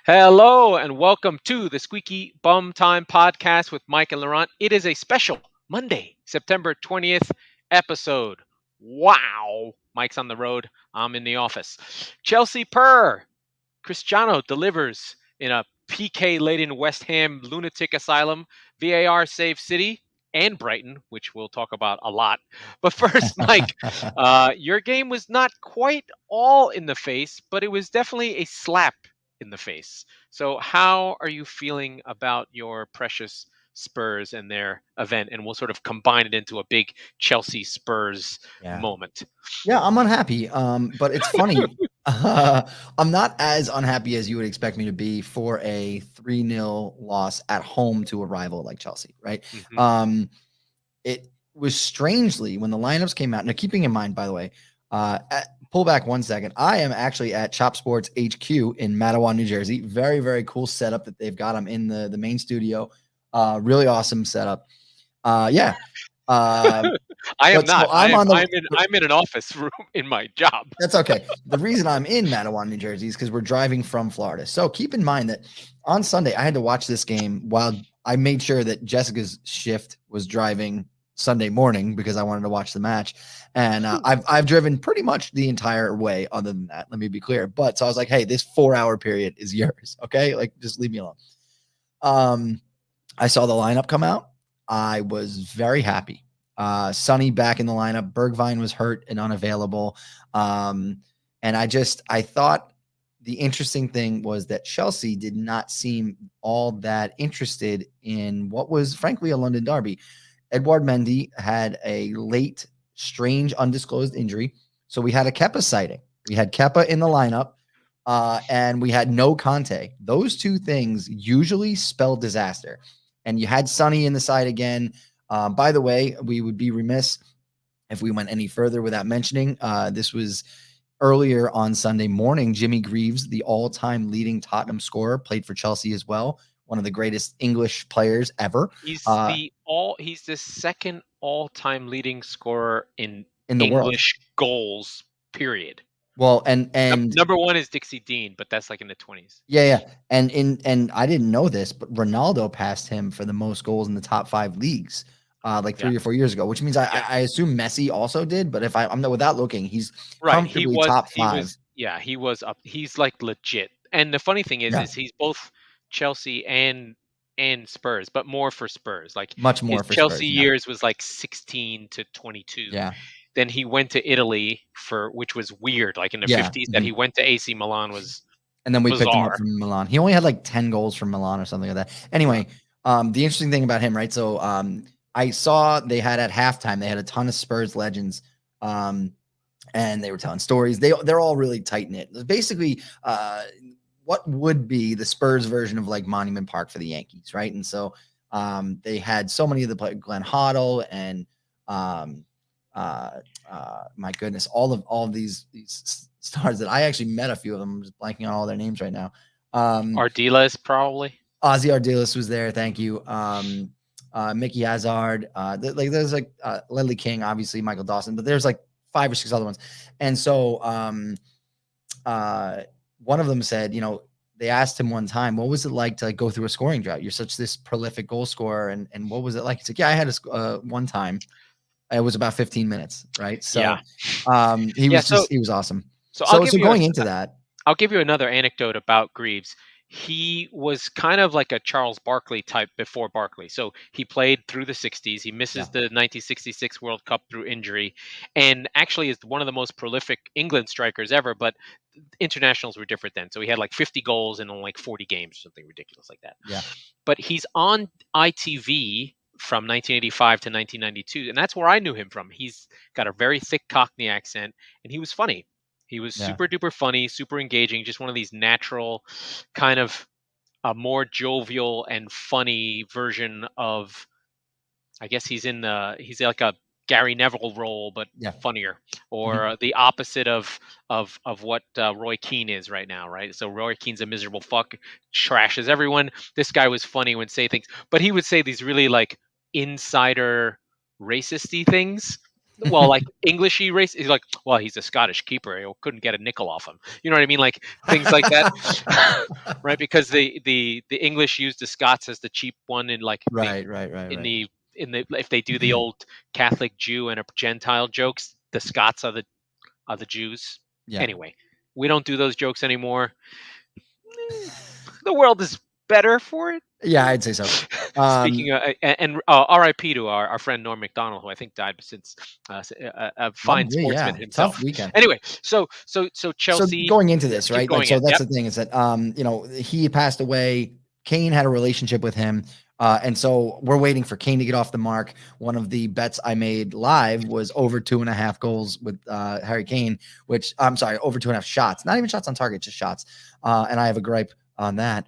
Hello and welcome to the Squeaky Bum Time podcast with Mike and Laurent. It is a special Monday, September 20th episode. Wow. Mike's on the road. I'm in the office. Chelsea Purr. Cristiano delivers in a PK-laden West Ham lunatic asylum. VAR saves City and Brighton, which we'll talk about a lot. But first, Mike, your game was not quite all in the face, but it was definitely a slap in the face. So, how are you feeling about your precious Spurs and their event? And we'll sort of combine it into a big Chelsea Spurs Yeah. moment. Yeah, I'm unhappy. But it's funny. I'm not as unhappy as you would expect me to be for a 3-0 loss at home to a rival like Chelsea, right? Mhm. It was strangely when the lineups came out. Now, keeping in mind, by the way, pull back 1 second. I am actually at Chop Sports HQ in Mattawa, New Jersey. Very, very cool setup that they've got. I'm in the main studio. Really awesome setup. Yeah. I am But so not. I am. I'm on I'm in an office room in my job. That's okay. The reason I'm in Mattawa, New Jersey is because we're driving from Florida. So keep in mind that on Sunday, I had to watch this game while I made sure that Jessica's shift was driving Sunday morning because I wanted to watch the match. And I've driven pretty much the entire way other than that. Let me be clear. But so I was like, hey, this 4-hour period is yours. Okay. Like, just leave me alone. I saw the lineup come out. I was very happy. Sonny back in the lineup. Bergwijn was hurt and unavailable. And I thought the interesting thing was that Chelsea did not seem all that interested in what was frankly a London derby. Edouard Mendy had a late, strange, undisclosed injury. So we had a Kepa sighting. We had Kepa in the lineup. And we had no Kante. Those two things usually spell disaster. And you had Sonny in the side again. By the way, we would be remiss if we went any further without mentioning this was earlier on Sunday morning. Jimmy Greaves, the all-time leading Tottenham scorer, played for Chelsea as well. One of the greatest English players ever. He's he's the second all-time leading scorer in the world. English goals. Period. Well, and number one is Dixie Dean, but that's like in the 20s. Yeah. And I didn't know this, but Ronaldo passed him for the most goals in the top 5 leagues. Like 3 or 4 years ago, which means I assume Messi also did. But if I'm not without looking, he's comfortably top 5. He was up. He's like legit. And the funny thing is he's both Chelsea and Spurs, but more for Spurs. Like much more for Chelsea Spurs, years was like 16 to 22. Yeah. Then he went to Italy which was weird. Like in the 50s, that he went to AC Milan was. And then we bizarre. Picked him up from Milan. He only had like 10 goals from Milan or something like that. Anyway, the interesting thing about him, right? So I saw they had at halftime, they had a ton of Spurs legends. And they were telling stories. They're all really tight knit. Basically, what would be the Spurs version of like Monument Park for the Yankees, right? And so they had so many of the players, Glenn Hoddle and my goodness, all of these stars that I actually met a few of them. I'm just blanking on all their names right now. Ardiles probably. Ozzy Ardiles was there. Thank you. Mickey Hazard. There's like Ledley King, obviously Michael Dawson, but there's like 5 or 6 other ones. And so one of them said, they asked him one time, what was it like to like go through a scoring drought? You're such this prolific goal scorer. And what was it like? He's like, yeah, I had one time. It was about 15 minutes, right? So he was awesome. So going into that, I'll give you another anecdote about Greaves. He was kind of like a Charles Barkley type before Barkley. So he played through the 60s. He misses the 1966 World Cup through injury, and actually is one of the most prolific England strikers ever. But internationals were different then. So he had like 50 goals in like 40 games, something ridiculous like that. Yeah. But he's on ITV from 1985 to 1992, and that's where I knew him from. He's got a very thick Cockney accent, and he was funny. He was super duper funny, super engaging, just one of these natural, kind of a more jovial and funny version of, I guess he's like a Gary Neville role, but funnier, or the opposite of what Roy Keane is right now, right? So Roy Keane's a miserable fuck, trashes everyone. This guy was funny when say things, but he would say these really like insider racisty things. Well, like Englishy race, he's like, well, he's a Scottish keeper. He couldn't get a nickel off him. You know what I mean? Like things like that, right? Because the English use the Scots as the cheap one in like Right, right, right, in right. the in the if they do the old Catholic Jew and a Gentile jokes, the Scots are the Jews. Yeah. Anyway, we don't do those jokes anymore. The world is better for it. Yeah, I'd say so. Um, Speaking of, and R.I.P. to our friend Norm Macdonald, who I think died since a fine Probably, sportsman yeah. Tough himself. weekend. Anyway, so So Chelsea, going into yeah, this, keep right? Like, going so in. that's Yep. the thing is that, he passed away. Kane had a relationship with him. And so we're waiting for Kane to get off the mark. One of the bets I made live was over 2.5 goals with Harry Kane, which I'm sorry, over 2.5 shots, not even shots on target, just shots. And I have a gripe on that.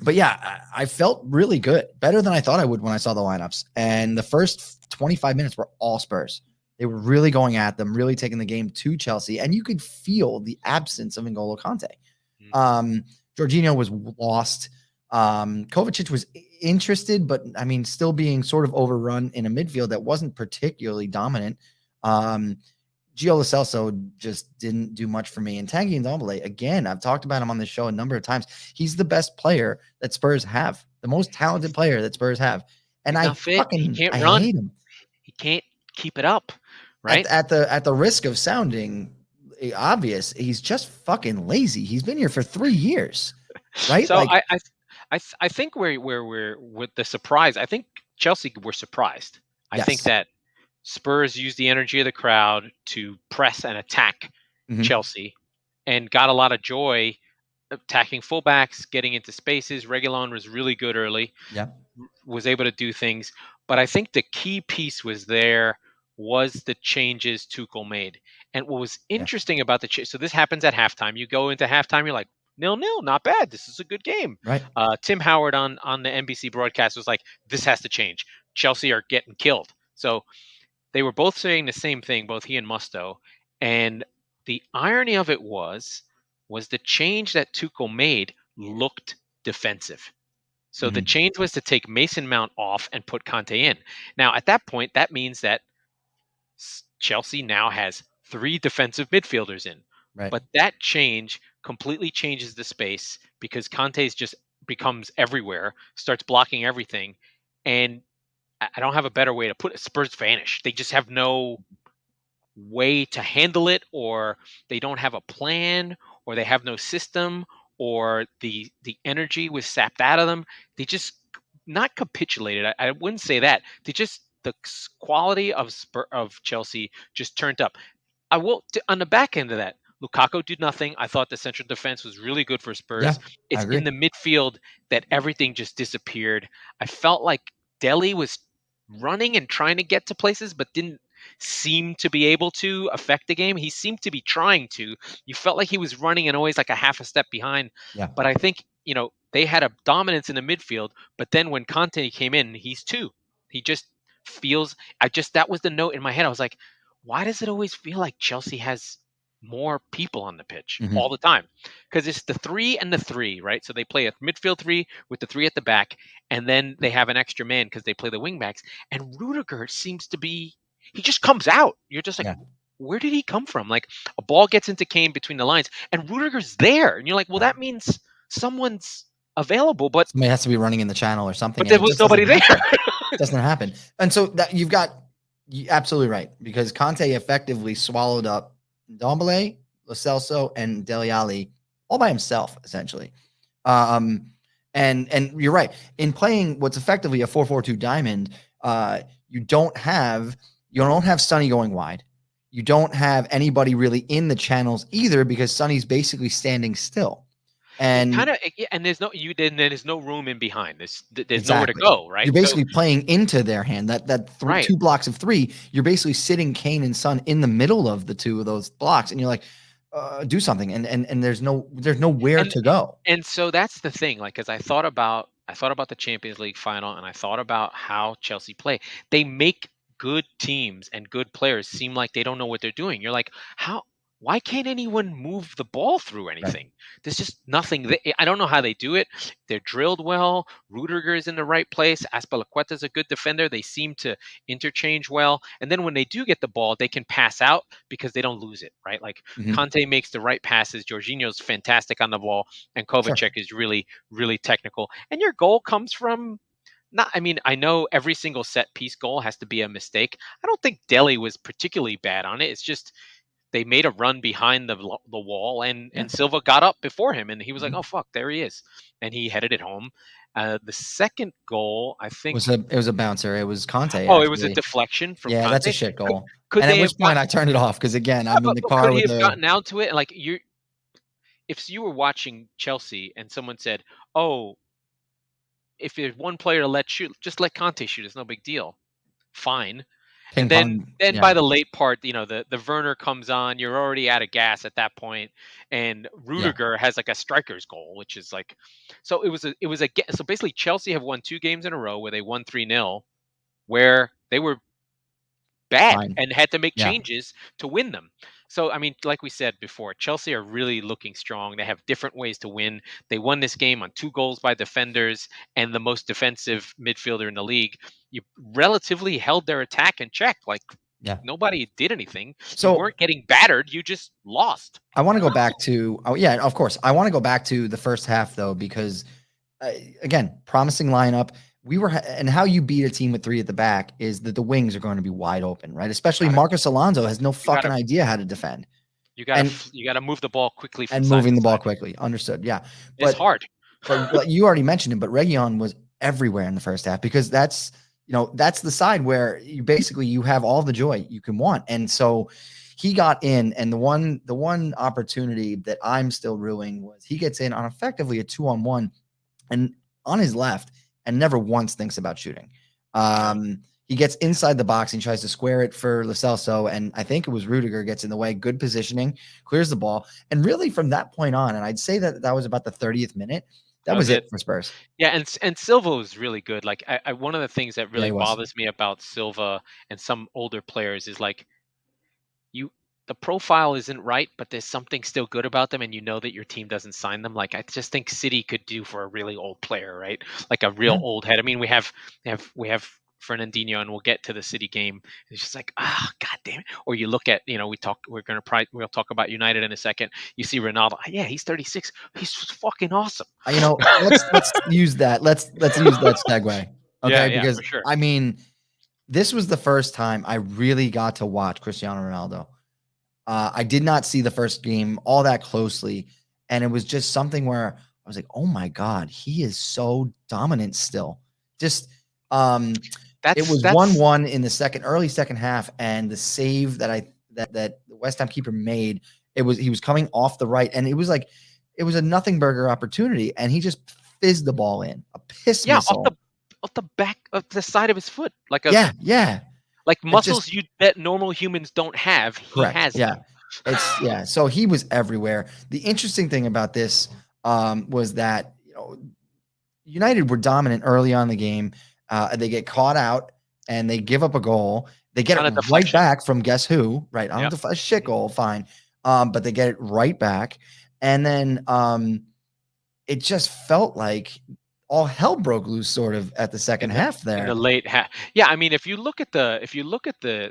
But yeah, I felt really good, better than I thought I would when I saw the lineups. And the first 25 minutes were all Spurs. They were really going at them, really taking the game to Chelsea, and you could feel the absence of N'Golo Kante. Jorginho was lost. Kovacic was interested, but I mean, still being sort of overrun in a midfield that wasn't particularly dominant. Gio Lo Celso just didn't do much for me. And Tanguy Ndombele, again, I've talked about him on this show a number of times. He's the best player that Spurs have, the most talented player that Spurs have. And He's I not fit. He can't I run. hate him. He can't keep it up. At, Right. at the risk of sounding obvious, he's just fucking lazy. He's been here for 3 years, right? So Like, I think where we're with the surprise. I think Chelsea were surprised. I think yes. that Spurs used the energy of the crowd to press and attack Mhm. Chelsea, and got a lot of joy attacking fullbacks, getting into spaces. Reguilon was really good early, Yeah. was able to do things. But I think the key piece was the changes Tuchel made. And what was Yeah. interesting about so this happens at halftime. You go into halftime, you're like 0-0, not bad. This is a good game. Right. Tim Howard on the NBC broadcast was like, this has to change. Chelsea are getting killed. So they were both saying the same thing, both he and Musto. And the irony of it was the change that Tuchel made looked defensive. So the Mhm. change was to take Mason Mount off and put Kante in. Now, at that point, that means that Chelsea now has 3 defensive midfielders in. Right. But that change completely changes the space because Kante's just becomes everywhere, starts blocking everything. And I don't have a better way to put it. Spurs vanish. They just have no way to handle it, or they don't have a plan, or they have no system, or the energy was sapped out of them. They just not capitulated. I wouldn't say that. They just the quality of Chelsea just turned up. I will on the back end of that. Lukaku did nothing. I thought the central defense was really good for Yeah. Spurs. I It's agree. in the midfield that everything just disappeared. I felt like Delhi was running and trying to get to places, but didn't seem to be able to affect the game. He seemed to be trying to. You felt like he was running and always like a half a step behind. Yeah. But I think, they had a dominance in the midfield. But then when Kante came in, he's 2. He just feels, that was the note in my head. I was like, why does it always feel like Chelsea has more people on the pitch Mhm. all the time? Because it's the 3 and the 3, right? So they play a midfield 3 with the 3 at the back, and then they have an extra man because they play the wing backs. And Rudiger seems to be, he just comes out. You're just like, Yeah. where did he come from? Like a ball gets into Kane between the lines, and Rudiger's there, and you're like, well, Yeah. that means someone's available, but Somebody has to be running in the channel or something, and there it was just nobody doesn't there. happen. It doesn't happen. And so that you're absolutely right, because Kante effectively swallowed up Ndombele, Lo Celso, and Dele Alli all by himself, essentially. And you're right. In playing what's effectively a 4-4-2 diamond, you don't have Sonny going wide. You don't have anybody really in the channels either, because Sonny's basically standing still. And And there's no room in behind. There's nowhere to exactly. go, right? You're So basically playing into their hand. right. 2 blocks of 3, you're basically sitting Kane and Son in the middle of the 2 of those blocks, and you're like, do something. And there's nowhere And to go. and so that's the thing. Like, as I thought about the Champions League final, and I thought about how Chelsea play. They make good teams and good players seem like they don't know what they're doing. You're like, how? why can't anyone move the ball through Right. anything? There's just nothing. I don't know how they do it. They're drilled well. Rudiger is in the right place. Azpilicueta is a good defender. They seem to interchange well. And then when they do get the ball, they can pass out because they don't lose it, right? Like Mhm. Kante makes the right passes. Jorginho's fantastic on the ball. And Sure. Kovacic is really, really technical. And your goal comes from not, I mean, I know every single set piece goal has to be a mistake. I don't think Delhi was particularly bad on it. It's just they made a run behind the wall, and Yeah. Silva got up before him, and he was like, "Oh Mhm. fuck, there he is," and he headed it home. The second goal, I think, It was a bouncer. It was Conte oh, it was a actually. deflection from Yeah, that's a Conte. shit Could goal. could And at they which have got? point I turned it off because again, Yeah, I'm in the but could car he with have a gotten out to it? Like you, if you were watching Chelsea and someone said, "Oh, if there's one player to let shoot, just let Conte shoot. It's no big deal." Fine. ping And then pong. then Yeah. by the late part, the Werner comes on, you're already out of gas at that point, and Yeah. Rudiger has like a striker's goal, which is like, so so basically Chelsea have won 2 games in a row where they won 3-0, where they were bad Fine. and had to make Yeah. changes to win them. So I mean, like we said before, Chelsea are really looking strong. They have different ways to win. They won this game on 2 goals by defenders and the most defensive midfielder in the league. You relatively held their attack in check. Like Yeah. nobody did anything. You So weren't getting battered. You just lost. I want to go back to yeah, of course. I want to go back to the first half though, because again, promising lineup. And how you beat a team with three at the back is that the wings are going to be wide open, right? Especially Gotta Marcus Alonso has no you fucking gotta idea how to defend and you gotta move the ball quickly from and side moving to the ball side. quickly. Understood. Yeah, It's but hard. but you already mentioned it. But Region was everywhere in the first half because that's the side where you have all the joy you can want, and so he got in, and the one opportunity that I'm still ruing was he gets in on effectively a 2-on-1 and on his left and never once thinks about shooting. No. He gets inside the box and tries to square it for Lo Celso, and I think it was Rudiger gets in the way. Good positioning, clears the ball, and really from that point on, and I'd say that was about the 30th minute. That That was was it it. for Spurs. Yeah, and Silva was really good. Like one of the things that Yeah, really he was. bothers me about Silva and some older players is like you the profile isn't right, but there's something still good about them, and you know that your team doesn't sign them. Like I just think City could do for a really old player, right? Like a real Yeah. old head. I mean, we have Fernandinho, and we'll get to the City game. It's just like god damn it. Or you look at we'll talk about United in a second. You see Ronaldo. Yeah, he's 36. He's fucking awesome. Let's use that. Let's use that segue, Yeah, okay? yeah, Because for sure. I mean, this was the first time I really got to watch Cristiano Ronaldo. I did not see the first game all that closely, and it was just something where I was like, "Oh my god, he is so dominant still." Just it That's was that's 1-1 in the early second half, and the save that the West Ham keeper made, he was coming off the right, and it was a nothing burger opportunity, and he just fizzed the ball in a piss yeah, missile. off the back of the side of his foot, Yeah, yeah. like It just muscles you that normal humans don't have. He correct. has Yeah. them. Yeah. So he was everywhere. The interesting thing about this was that United were dominant early on in the game. They get caught out and they give up a goal. They get On it a right deflection. back from guess who? Right on Yep. a shit goal, fine. But they get it right back, and then it just felt like all hell broke loose, sort of at the second in the half in the there. late half. Yeah, I mean, if you look at the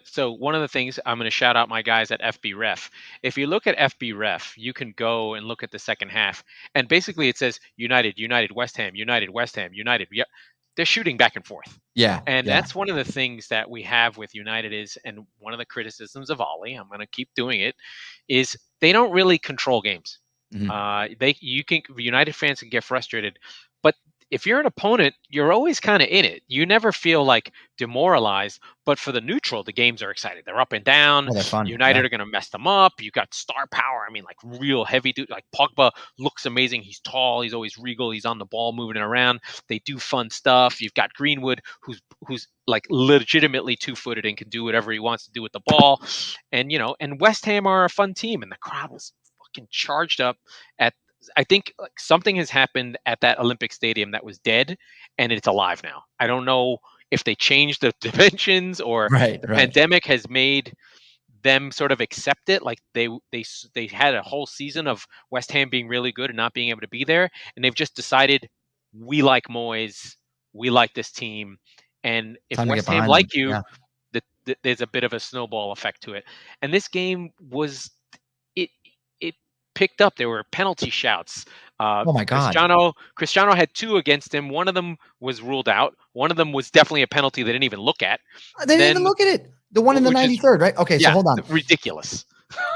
so one of the things I'm going to shout out my guys at FB Ref. If you look at FB Ref, you can go and look at the second half, and basically it says United, United, West Ham, United, West Ham, United. Yeah, they're shooting back and forth. Yeah, And yeah. that's one of the things that we have with United is, and one of the criticisms of Ollie, I'm going to keep doing it, is they don't really control games. Mhm. United fans can get frustrated, but if you're an opponent, you're always kind of in it. You never feel like demoralized. But for the neutral, the games are excited. They're up and down. Well, they're fun. Yeah, United are going to mess them up. You got star power. I mean, like real heavy dude. Like Pogba looks amazing. He's tall. He's always regal. He's on the ball, moving it around. They do fun stuff. You've got Greenwood, who's like legitimately 2-footed and can do whatever he wants to do with the ball. And West Ham are a fun team, and the crowd was fucking charged up at I think like something has happened at that Olympic Stadium that was dead, and it's alive now. I don't know if they changed the dimensions or right, the right. pandemic has made them sort of accept it. Like they had a whole season of West Ham being really good and not being able to be there, and they've just decided we like Moyes, we like this team, and if Time to get West Ham behind them. like you, Yeah. there's a bit of a snowball effect to it. And this game was it it picked up. There were penalty shouts. Oh my God. Cristiano had 2 against him. One of them was ruled out. One of them was definitely a penalty they didn't even look at. They didn't even look at it. The one in the Which is 93rd, right? Okay, so hold on. ridiculous.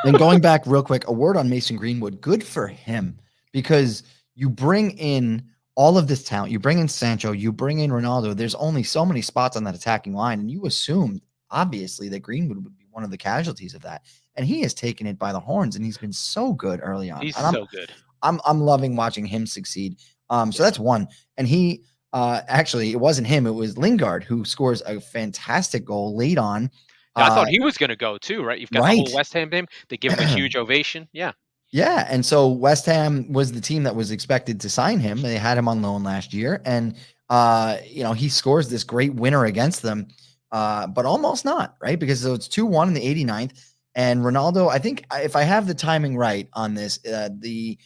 And going back real quick, a word on Mason Greenwood. Good for him, because you bring in all of this talent. You bring in Sancho, you bring in Ronaldo. There's only so many spots on that attacking line, and you assumed obviously that Greenwood would be one of the casualties of that. And he has taken it by the horns, and he's been so good early on. He's and so good. I'm loving watching him succeed. So that's one. And he actually, it wasn't him, it was Lingard who scores a fantastic goal late on. I thought he was going to go too, right? You've got the whole West Ham team. They give him a huge ovation. Yeah. Yeah. And so West Ham was the team that was expected to sign him. They had him on loan last year. And, he scores this great winner against them, but almost not, right? Because it's 2-1 in the 89th. And Ronaldo, I think if I have the timing right on this, the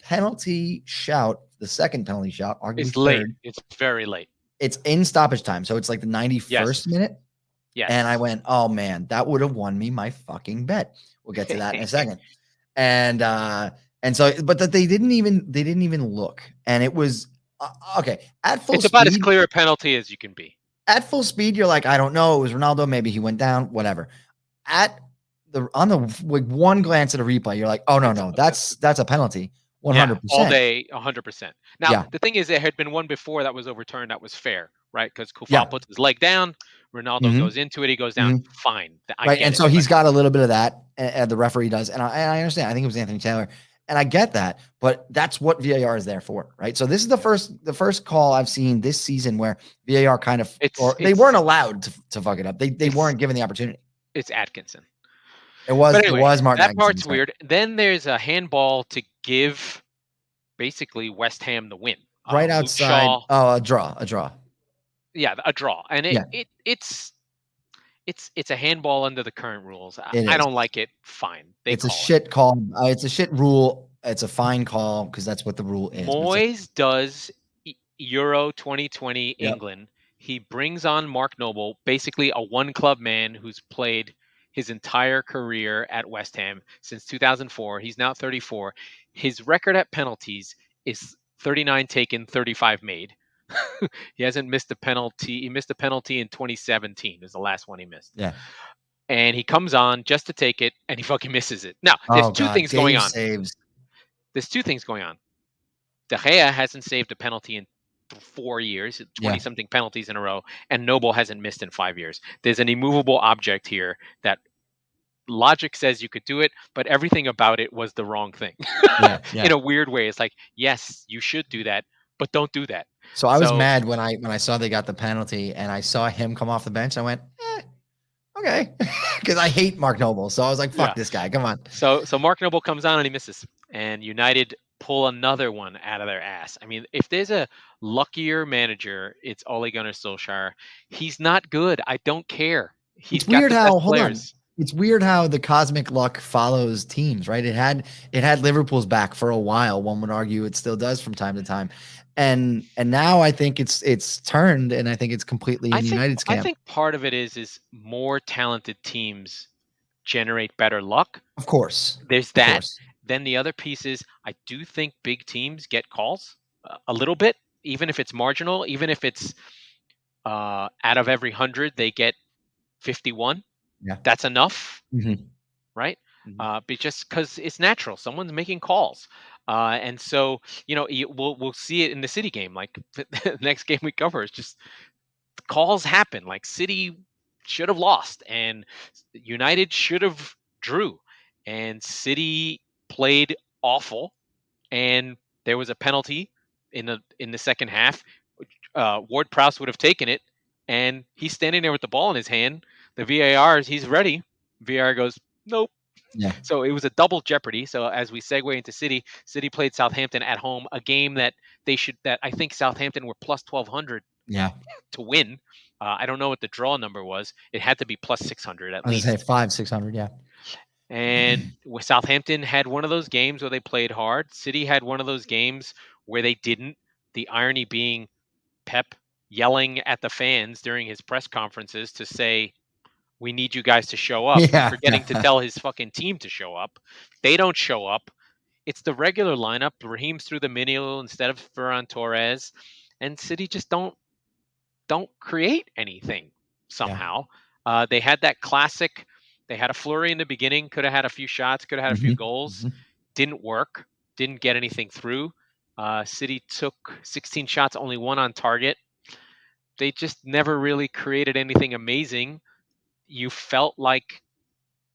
penalty shout, the second penalty shout, it's late. It's very late. It's in stoppage time. So it's like the 91st minute. Yes. And I went, oh man, that would have won me my fucking bet. We'll get to that in a second. And so, but that they didn't even look. And it was okay. At full speed. It's about as clear a penalty as you can be. At full speed, you're like, I don't know. It was Ronaldo. Maybe he went down, whatever. On the one glance at a replay, you're like, oh no, that's a penalty. 100%. All day, 100%. Now, the thing is, there had been one before that was overturned that was fair, right? Because Kufal puts his leg down, Ronaldo goes into it, he goes down, fine. Right, and so he's got a little bit of that, and the referee does, and I understand. I think it was Anthony Taylor, and I get that, but that's what VAR is there for, right? So this is the first call I've seen this season where VAR kind of, they weren't allowed to fuck it up. They weren't given the opportunity. It's Atkinson. It was Martin. That part's weird. Then there's a handball to give basically West Ham the win. Right outside. A draw. Yeah, a draw. And it's a handball under the current rules. I don't like it. Fine. It's a shit call. It's a shit rule. It's a fine call because that's what the rule is. Moyes does Euro 2020 England. He brings on Mark Noble, basically a one-club man who's played his entire career at West Ham since 2004. He's now 34. His record at penalties is 39 taken, 35 made. He hasn't missed a penalty. He missed a penalty in 2017 is the last one he missed. Yeah. And he comes on just to take it, and he fucking misses it. Now, there's two things going on. There's 2 things going on. De Gea hasn't saved a penalty in 4 years, 20-something penalties in a row, and Noble hasn't missed in 5 years. There's an immovable object here that logic says you could do it, but everything about it was the wrong thing. In a weird way. It's like, yes, you should do that, but don't do that. So I was mad when I saw they got the penalty and I saw him come off the bench. I went, okay, because I hate Mark Noble. So I was like, fuck this guy. Come on. So Mark Noble comes on and he misses, and United pull another one out of their ass. I mean, if there's a luckier manager, it's Ole Gunnar Solskjaer. He's not good. I don't care. It's weird how It's weird how the cosmic luck follows teams, right? It had Liverpool's back for a while. One would argue it still does from time to time. And now I think it's turned, and I think it's completely in United's camp. I think part of it is more talented teams generate better luck. Of course. There's that. Course. Then the other piece is I do think big teams get calls a little bit, even if it's marginal, even if it's out of every 100, they get 51. Yeah. That's enough, right? But just because it's natural. Someone's making calls. And so, we'll see it in the City game. Like the next game we cover is just calls happen. Like City should have lost and United should have drew, and City played awful. And there was a penalty in the second half. Ward-Prowse would have taken it, and he's standing there with the ball in his hand. The VAR, he's ready. VAR goes, nope. Yeah. So it was a double jeopardy. So as we segue into City played Southampton at home, a game that I think Southampton were plus 1,200 to win. I don't know what the draw number was. It had to be plus 600 at I was gonna least. say 500-600. Yeah. And Southampton had one of those games where they played hard. City had one of those games where they didn't. The irony being Pep yelling at the fans during his press conferences to say, we need you guys to show up, and Yeah. forgetting to tell his fucking team to show up. They don't show up. It's the regular lineup. Raheem's through the middle instead of Ferran Torres, and City just don't create anything Yeah. somehow. They had that classic. They had a flurry in the beginning. Could have had a few shots. Could have had a few goals. Didn't work. Didn't get anything through. City took 16 shots, only one on target. They just never really created anything amazing. You felt like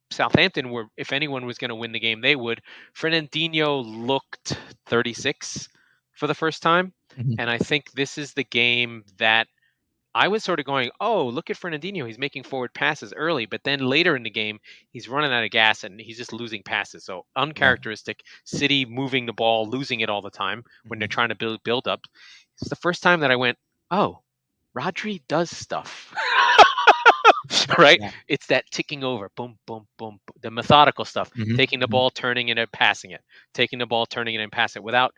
Southampton were, if anyone was going to win the game, they would. Fernandinho looked 36 for the first time. And I think this is the game that I was sort of going, oh, look at Fernandinho. He's making forward passes early, but then later in the game, he's running out of gas and he's just losing passes. So uncharacteristic. City moving the ball, losing it all the time when they're trying to build up. It's the first time that I went, oh, Rodri does stuff. Right? Yeah. It's that ticking over, boom, boom, boom, the methodical stuff, taking the ball, turning it and passing it, taking the ball, turning it and passing it without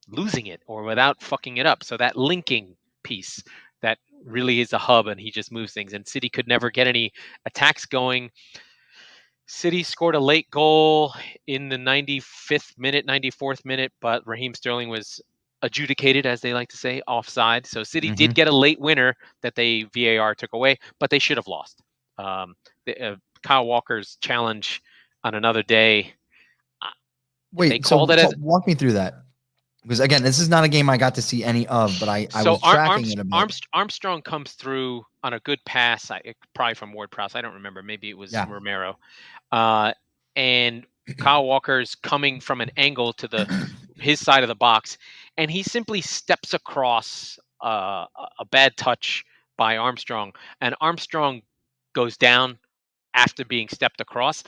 losing it or without fucking it up. So that linking piece that really is a hub, and he just moves things. And City could never get any attacks going. City scored a late goal in the 95th minute, 94th minute, but Raheem Sterling was adjudicated, as they like to say, offside. So City did get a late winner that they VAR took away, but they should have lost. Kyle Walker's challenge on another day. Wait, they called it as walk me through that. Because again, this is not a game I got to see any of, but I was tracking it a bit. Armstrong comes through on a good pass, probably from Ward-Prowse. I don't remember. Maybe it was Romero. And Kyle Walker's coming from an angle to his side of the box, and he simply steps across a bad touch by Armstrong, and Armstrong goes down after being stepped across.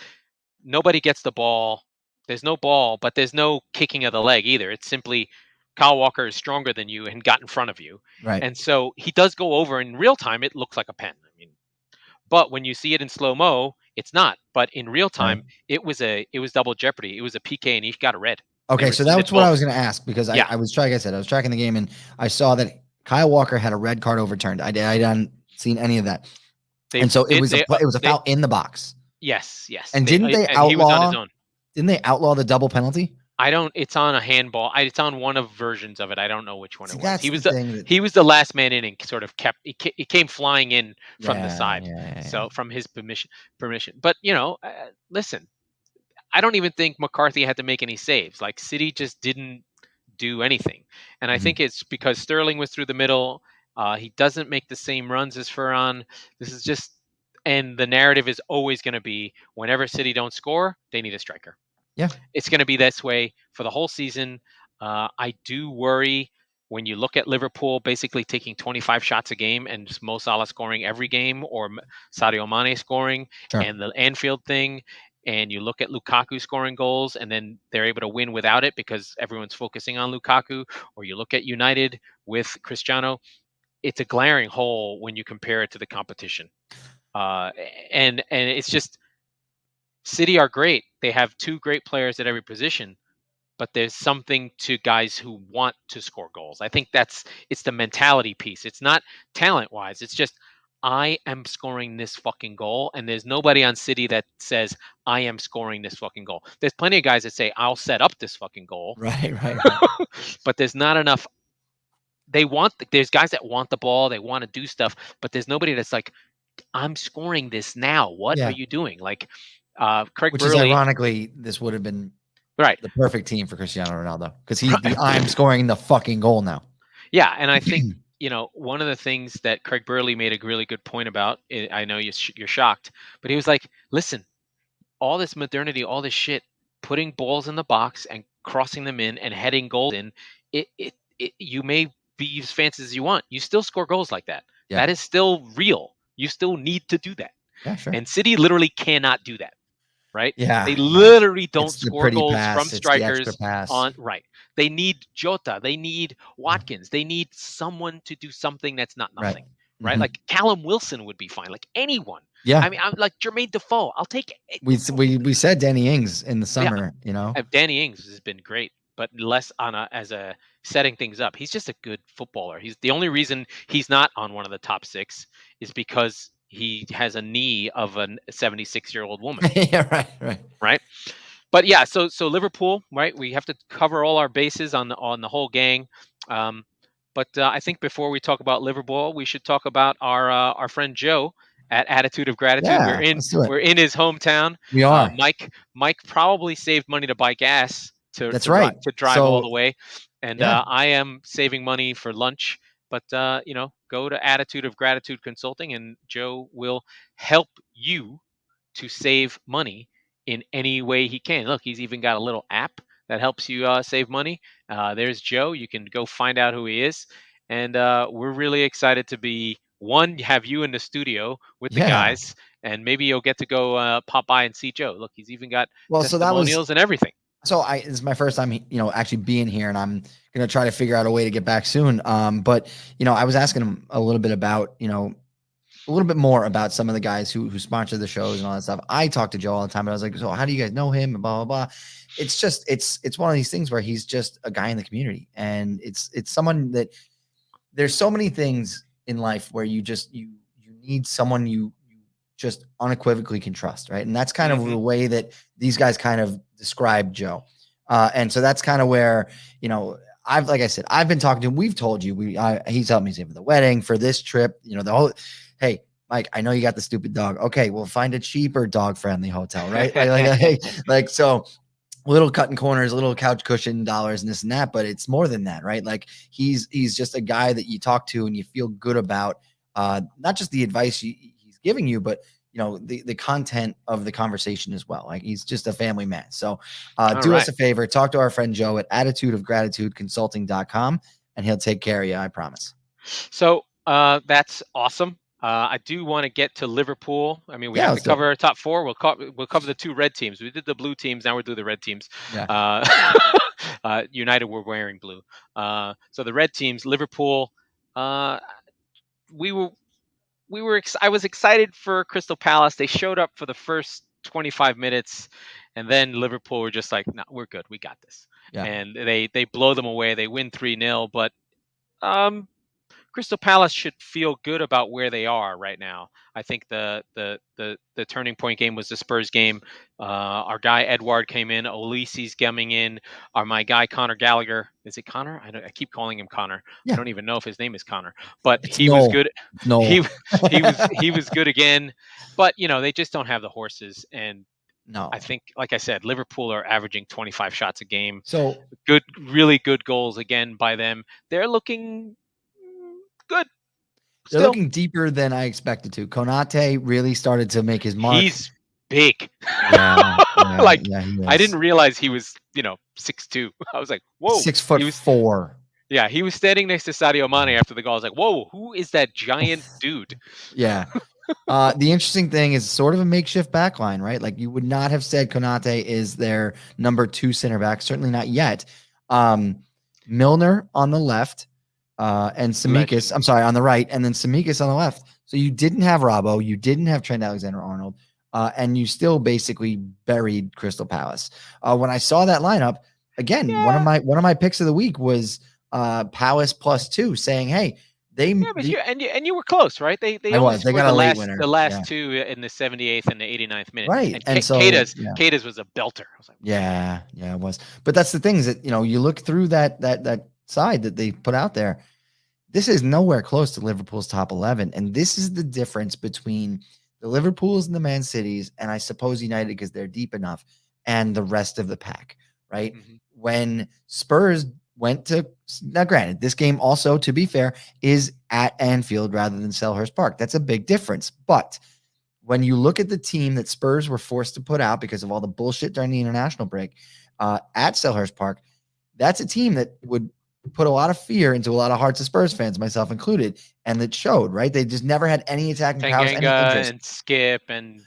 Nobody gets the ball. There's no ball, but there's no kicking of the leg either. It's simply Kyle Walker is stronger than you and got in front of you. Right. And so he does go over in real time. It looks like a pen. I mean, but when you see it in slow-mo, it's not. But in real time, it was double jeopardy. It was a PK and he got a red. Okay, so that's what I was going to ask, because I was trying. Like I said, I was tracking the game and I saw that Kyle Walker had a red card overturned. I hadn't seen any of that. And so it was a foul in the box. Yes. And didn't they outlaw? He was on his own. Didn't they outlaw the double penalty? It's on a handball. It's on one of versions of it. I don't know which one it was. He was the last man in and sort of kept. He came flying in from the side, so from his permission. But listen, I don't even think McCarthy had to make any saves. Like City just didn't do anything, and I think it's because Sterling was through the middle. He doesn't make the same runs as Ferran. This is just, and the narrative is always going to be whenever City don't score, they need a striker. Yeah, it's going to be this way for the whole season. I do worry when you look at Liverpool basically taking 25 shots a game and just Mo Salah scoring every game, or Sadio Mane scoring, and the Anfield thing, and you look at Lukaku scoring goals and then they're able to win without it because everyone's focusing on Lukaku, or you look at United with Cristiano. It's a glaring hole when you compare it to the competition. And it's just, City are great. They have two great players at every position, but there's something to guys who want to score goals. I think it's the mentality piece. It's not talent-wise. It's just, I am scoring this fucking goal, and there's nobody on City that says, I am scoring this fucking goal. There's plenty of guys that say, I'll set up this fucking goal. Right. But there's not enough. There's guys that want the ball, they want to do stuff, but there's nobody that's like, I'm scoring this now. What are you doing? Like, Craig Which Burley, is ironically, this would have been the perfect team for Cristiano Ronaldo, because he's I'm scoring the fucking goal now. Yeah, and I think one of the things that Craig Burley made a really good point about. I know you're shocked, but he was like, "Listen, all this modernity, all this shit, putting balls in the box and crossing them in and heading goals in, you may be as fancy as you want. You still score goals like that. Yeah. That is still real. You still need to do that. Yeah, sure. And City literally cannot do that. Right? Yeah. They literally don't score goals pass, from strikers on right. They need Jota, they need Watkins, they need someone to do something that's not nothing. right? Mhm. Like Callum Wilson would be fine. Like anyone. I Yeah. mean, I'm like Jermaine Defoe. I'll take it. We said Danny Ings in the Yeah, summer, you know? Danny Ings has been great, but less on a as a setting things up. He's just a good footballer. He's the only reason he's not on one of the top 6 is because he has a knee of a 76-year-old woman, Yeah, right. right? But yeah, so Liverpool, right? We have to cover all our bases on the whole gang. Um, but I think before we talk about Liverpool, we should talk about our friend Joe at Attitude of Gratitude. Yeah, let's do it. We're in his hometown. We are. Mike probably saved money to buy gas That's right. to drive all So, the way, and yeah. I am saving money for lunch. But go to Attitude of Gratitude Consulting, and Joe will help you to save money in any way he can. Look, he's even got a little app that helps you save money. There's Joe. You can go find out who he is. And we're really excited to be have you in the studio with the Yeah. guys, and maybe you'll get to go pop by and see Joe. Look, he's even got Well, so that was testimonials and everything. so I this is my first time, actually being here, and I'm gonna try to figure out a way to get back soon. But I was asking him a little bit about, a little bit more about some of the guys who sponsor the shows and all that stuff. I talk to Joe all the time, but I was like, so how do you guys know him? And blah blah blah. It's just it's one of these things where he's just a guy in the community, and it's someone that there's so many things in life where you need someone you just unequivocally can trust, right? And that's kind of the way that these guys kind of describe Joe. And so that's kind of where, like I said, I've been talking to him. We've told you, he's helped me save for the wedding, for this trip, the whole, hey, Mike, I know you got the stupid dog. Okay, we'll find a cheaper dog friendly hotel, right? So little cutting corners, little couch cushion dollars and this and that, but it's more than that, right? Like he's just a guy that you talk to and you feel good about, not just the advice he's giving you, but the content of the conversation as well. Like he's just a family man. So do us a favor, talk to our friend Joe at attitudeofgratitudeconsulting.com, and he'll take care of you, I promise. So that's awesome. I do want to get to Liverpool. I mean, we have to cover our top 4. We'll cover the 2 red teams. We did the blue teams. Now we'll do the red teams. Yeah. United were wearing blue. So the red teams, Liverpool. I was excited for Crystal Palace. They showed up for the first 25 minutes, and then Liverpool were just like, "No, we're good. We got this." Yeah. And they blow them away. They win 3-0, but Crystal Palace should feel good about where they are right now. I think the turning point game was the Spurs game. Our guy Edouard came in. Olise's coming in. My guy Conor Gallagher. Is it Connor? I keep calling him Connor. Yeah. I don't even know if his name is Connor. But he was good. No, he was good again. But they just don't have the horses. And no, I think, like I said, Liverpool are averaging 25 shots a game. So really good goals again by them. They're looking good. They're looking deeper than I expected to. Konate really started to make his mark. He's big. Yeah, I didn't realize he was, 6'2". I was like, whoa. 6'4". Yeah, he was standing next to Sadio Mane after the goal. I was like, whoa, who is that giant dude? Yeah. The interesting thing is sort of a makeshift backline, right? Like you would not have said Konate is their number 2 center back. Certainly not yet. Milner on the left. And Tsimikas, I'm sorry, on the right, and then Tsimikas on the left. So you didn't have Robbo, you didn't have Trent Alexander-Arnold, and you still basically buried Crystal Palace. When I saw that lineup, again, one of my picks of the week was Palace +2, saying, "Hey, you were close, right? They got a late winner. The last 2 in the 78th and the 89th minute, right? And so Keita's was a belter. I was like, yeah, it was. But that's the thing is that you look through that side that they put out there. This is nowhere close to Liverpool's top 11. And this is the difference between the Liverpools and the Man Cities, and I suppose United because they're deep enough, and the rest of the pack, right? Mm-hmm. When Spurs went to, now granted, this game also, to be fair, is at Anfield rather than Selhurst Park. That's a big difference. But when you look at the team that Spurs were forced to put out because of all the bullshit during the international break at Selhurst Park, that's a team that would put a lot of fear into a lot of hearts of Spurs fans, myself included, and it showed, right? They just never had any attacking powers, any interest. And Skip and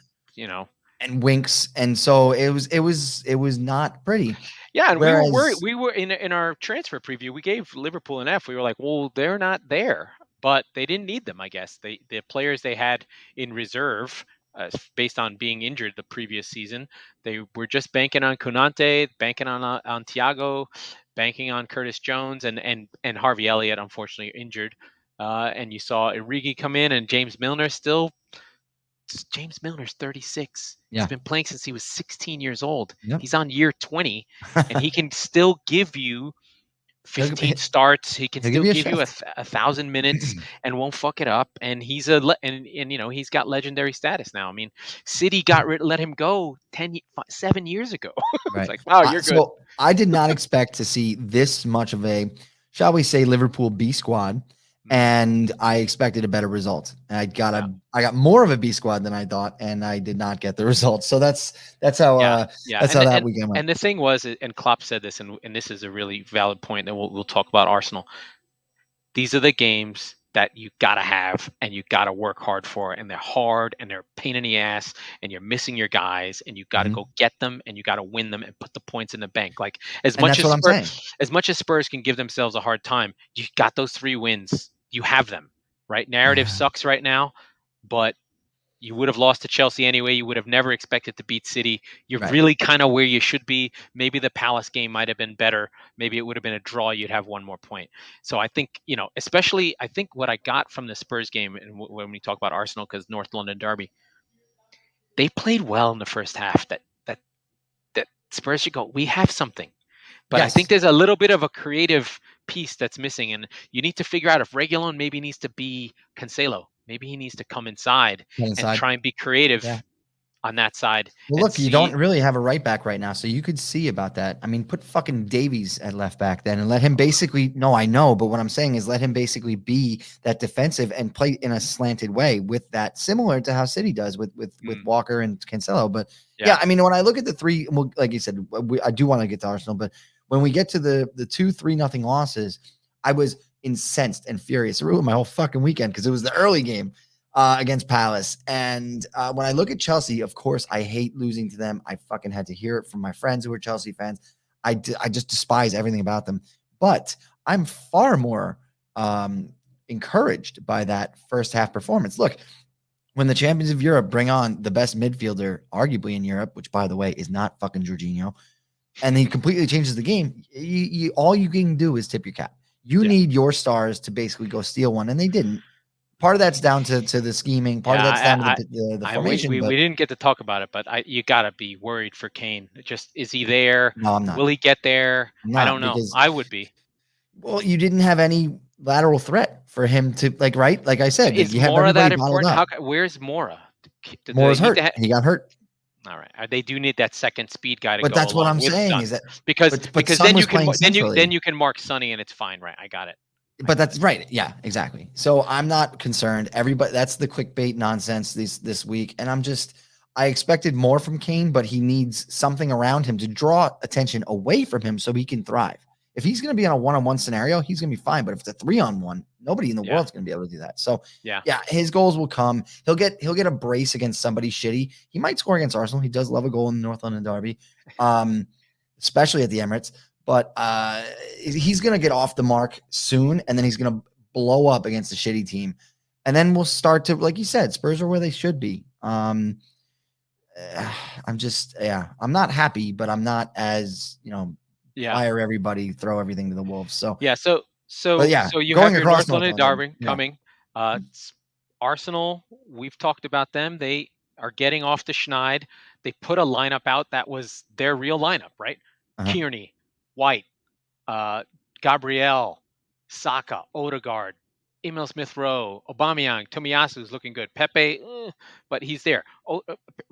and Winks, and so it was not pretty. Yeah, and we were in our transfer preview. We gave Liverpool an F. We were like, well, they're not there, but they didn't need them. I guess the players they had in reserve, based on being injured the previous season, they were just banking on Kunante, banking on Thiago, banking on Curtis Jones, and Harvey Elliott, unfortunately injured. And you saw Origi come in, and James Milner's 36. He's Yeah. been playing since he was 16 years old. Yep. He's on year 20, and he can still give you 15 starts. He can He'll give still you a give you shift. 1,000 minutes and won't fuck it up. And and he's got legendary status now. I mean, City let him go 7 years ago. It's Right. like, wow, you're good. So I did not expect to see this much of a, shall we say, Liverpool B squad, and I expected a better result. And I got more of a B squad than I thought, and I did not get the results. So that's how that weekend went. And the thing was, and Klopp said this, and this is a really valid point that we'll talk about Arsenal. These are the games that you gotta have and you gotta work hard for, and they're hard and they're a pain in the ass, and you're missing your guys, and you gotta go get them, and you gotta win them and put the points in the bank. Like as much as Spurs can give themselves a hard time, you got those 3 wins. You have them, right? Narrative sucks right now, but you would have lost to Chelsea anyway. You would have never expected to beat City. You're really kind of where you should be. Maybe the Palace game might have been better. Maybe it would have been a draw. You'd have 1 more point. So I think, especially I think what I got from the Spurs game, and when we talk about Arsenal, because North London derby, they played well in the first half. That Spurs should go, we have something. But I think there's a little bit of a creative piece that's missing, and you need to figure out if Reguilon maybe needs to be Cancelo. Maybe he needs to come inside and try and be creative on that side. Well, look, you don't really have a right back right now, so you could see about that. I mean, put fucking Davies at left back then and let him basically – no, I know, but what I'm saying is let him basically be that defensive and play in a slanted way with that, similar to how City does with Walker and Cancelo. But, yeah, I mean, when I look at the 3 – well, like you said, I do want to get to Arsenal, but when we get to the 2-3-0 losses, I was incensed and furious. It ruined my whole fucking weekend because it was the early game against Palace. And when I look at Chelsea, of course, I hate losing to them. I fucking had to hear it from my friends who are Chelsea fans. I just despise everything about them. But I'm far more encouraged by that first half performance. Look, when the champions of Europe bring on the best midfielder, arguably in Europe, which, by the way, is not fucking Jorginho, and he completely changes the game, all you can do is tip your cap. You need your stars to basically go steal one, and they didn't. Part of that's down to the scheming. Part of that's down to the formation. We didn't get to talk about it, but you got to be worried for Kane. Is he there? No, I'm not. Will he get there? I don't know. I would be. Well, you didn't have any lateral threat for him to, right? Like I said, is Mora that important? Where's Mora? Mora's hurt. He got hurt. All right. They do need that second speed guy to go. But that's what I'm saying Son. Is that because then you can mark Sonny and it's fine, right? I got it. But that's right. Yeah, exactly. So I'm not concerned. Everybody, that's the clickbait nonsense this week, and I expected more from Kane, but he needs something around him to draw attention away from him so he can thrive. If he's going to be on a 1-on-1 scenario, he's going to be fine. But if it's a 3-on-1, nobody in the world's going to be able to do that. So yeah, his goals will come. He'll get a brace against somebody shitty. He might score against Arsenal. He does love a goal in the North London derby, especially at the Emirates. But he's going to get off the mark soon, and then he's going to blow up against a shitty team. And then we'll start to, like you said, Spurs are where they should be. I'm not happy, but I'm not as, fire everybody, throw everything to the wolves. So so you have your North London derby coming. Arsenal, we've talked about them. They are getting off the schneid. They put a lineup out that was their real lineup, right? Kearney, White, Gabriel, Saka, Odegaard, Emil Smith-Rowe, Aubameyang, Tomiyasu is looking good. Pepe, but he's there.